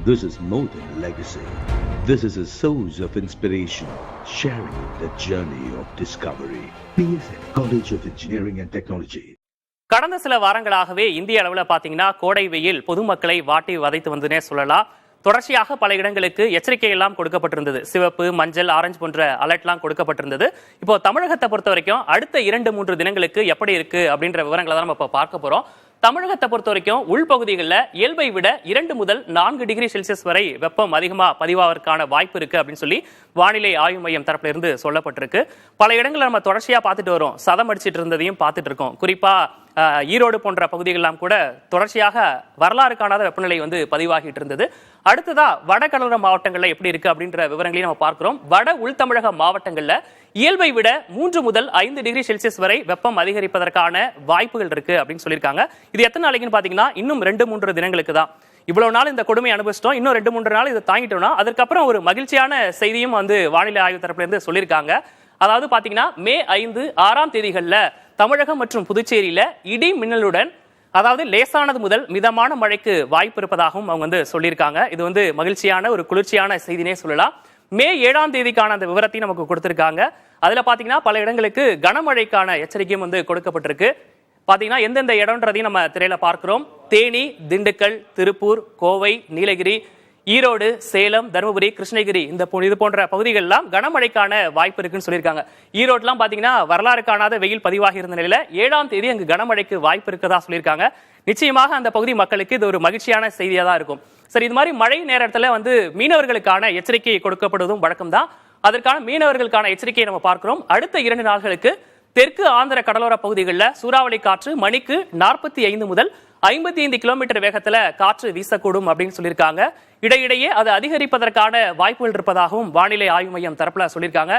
This is more than legacy. This is a source of inspiration, sharing the journey of discovery. PSN College of Engineering and Technology. கடந்த சில வாரங்களாகவே இந்திய அளவில் பார்த்தீங்கன்னா கோடை வெயில் பொதுமக்களை வாட்டி வதைத்து வந்ததுனே சொல்லலாம். தொடர்ச்சியாக பல இடங்களுக்கு எச்சரிக்கை எல்லாம் கொடுக்கப்பட்டிருந்தது. சிவப்பு, மஞ்சள், ஆரஞ்சு போன்ற அலர்ட்லாம் கொடுக்கப்பட்டிருந்தது. இப்போ தமிழகத்தை பொறுத்த வரைக்கும் அடுத்த 2-3 தினங்களுக்கு எப்படி இருக்கு அப்படின்ற விவரங்களை தான் நம்ம இப்போ பார்க்க போறோம். தமிழகத்தை பொறுத்த வரைக்கும் உள்பகுதிகளில் இயல்பை விட 2 முதல் 4 டிகிரி செல்சியஸ் வரை வெப்பம் அதிகமாக பதிவாவதற்கான வாய்ப்பு இருக்கு அப்படின்னு சொல்லி வானிலை ஆய்வு மையம் தரப்புல இருந்து சொல்லப்பட்டிருக்கு. பல இடங்களில் நம்ம தொடர்ச்சியா பார்த்துட்டு வரோம். சதம் அடிச்சிட்டு இருந்ததையும் பார்த்துட்டு இருக்கோம். குறிப்பா ஈரோடு போன்ற பகுதிகளெல்லாம் கூட தொடர்ச்சியாக வரலாறு காணாத வெப்பநிலை பதிவாகிட்டு இருந்தது. அடுத்ததா வட கடலோர மாவட்டங்கள்ல எப்படி இருக்கு அப்படின்ற விவரங்களையும் நம்ம பார்க்கிறோம். வட உள் தமிழக மாவட்டங்கள்ல இயல்பை விட 3 முதல் 5 டிகிரி செல்சியஸ் வரை வெப்பம் அதிகரிப்பதற்கான வாய்ப்புகள் இருக்கு அப்படின்னு சொல்லியிருக்காங்க. இது எத்தனை நாளைக்குன்னு பாத்தீங்கன்னா இன்னும் 2-3 தினங்களுக்கு தான். இவ்வளவு நாள் இந்த கொடுமை அனுபவிச்சிட்டோம். இன்னும் 2-3 நாள் இதை தாங்கிட்டோம்னா அதற்கப்புறம் ஒரு மகிழ்ச்சியான செய்தியும் வானிலை ஆய்வு தரப்புல இருந்து சொல்லியிருக்காங்க. அதாவது பாத்தீங்கன்னா மே 5, 6ஆம் தேதிகள்ல தமிழகம் மற்றும் புதுச்சேரியில இடி மின்னலுடன் அதாவது லேசானது முதல் மிதமான மழைக்கு வாய்ப்பு இருப்பதாகவும் அவங்க சொல்லியிருக்காங்க. இது மகிழ்ச்சியான ஒரு குளிர்ச்சியான செய்தினே சொல்லலாம். மே 7ஆம் தேதிக்கான அந்த விவரத்தையும் நமக்கு கொடுத்திருக்காங்க. அதுல பாத்தீங்கன்னா பல இடங்களுக்கு கனமழைக்கான எச்சரிக்கையும் கொடுக்கப்பட்டிருக்கு. பாத்தீங்கன்னா எந்தெந்த இடம்ன்றதையும் நம்ம திரையில பார்க்கிறோம். தேனி, திண்டுக்கல், திருப்பூர், கோவை, நீலகிரி, ஈரோடு, சேலம், தருமபுரி, கிருஷ்ணகிரி இது போன்ற பகுதிகளெல்லாம் கனமழைக்கான வாய்ப்பு இருக்குன்னு சொல்லியிருக்காங்க. ஈரோட்லாம் பாத்தீங்கன்னா வரலாறு காணாத வெயில் பதிவாகி இருந்த நிலையில 7ஆம் தேதி அங்கு கனமழைக்கு வாய்ப்பு இருக்கதா சொல்லியிருக்காங்க. நிச்சயமாக அந்த பகுதி மக்களுக்கு இது ஒரு மகிழ்ச்சியான செய்தியா தான் இருக்கும். சரி, இது மாதிரி மழை நேரத்தில் மீனவர்களுக்கான எச்சரிக்கை கொடுக்கப்படுவதும் வழக்கம் தான். அதற்கான மீனவர்களுக்கான எச்சரிக்கையை நம்ம பார்க்கிறோம். அடுத்த 2 நாட்களுக்கு தெற்கு ஆந்திர கடலோர பகுதிகளில் சூறாவளி காற்று மணிக்கு 45 முதல் 55 கிலோமீட்டர் வேகத்துல காற்று வீசக்கூடும் அப்படின்னு சொல்லியிருக்காங்க. இடையிடையே அது அதிகரிப்பதற்கான வாய்ப்புகள் இருப்பதாகவும் வானிலை ஆய்வு மையம் தரப்புல சொல்லியிருக்காங்க.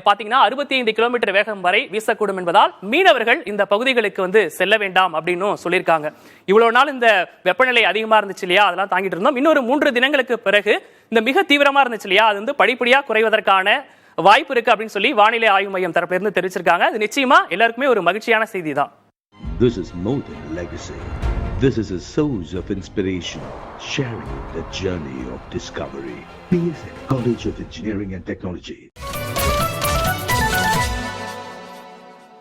பாத்தீங்கன்னா 65 கிலோமீட்டர் வேகம் வரை வீசக்கூடும் என்பதால் மீனவர்கள் இந்த பகுதிகளுக்கு செல்ல வேண்டாம் அப்படின்னு சொல்லியிருக்காங்க. இவ்வளவு நாள் இந்த வெப்பநிலை அதிகமா இருந்துச்சு இல்லையா, அதெல்லாம் தாங்கிட்டு இருந்தோம். இன்னொரு 3 தினங்களுக்கு பிறகு இந்த மிக தீவிரமா இருந்துச்சு இல்லையா, அது படிப்படியா குறைவதற்கான வாய்ப்பு இருக்கு அப்படின்னு சொல்லி வானிலை ஆய்வு மையம் தரப்புல இருந்து தெரிவிச்சிருக்காங்க. இது நிச்சயமா எல்லாருக்குமே ஒரு மகிழ்ச்சியான செய்தி தான். This is more than legacy. This is a source of inspiration, sharing the journey of discovery. PSN College of Engineering and Technology.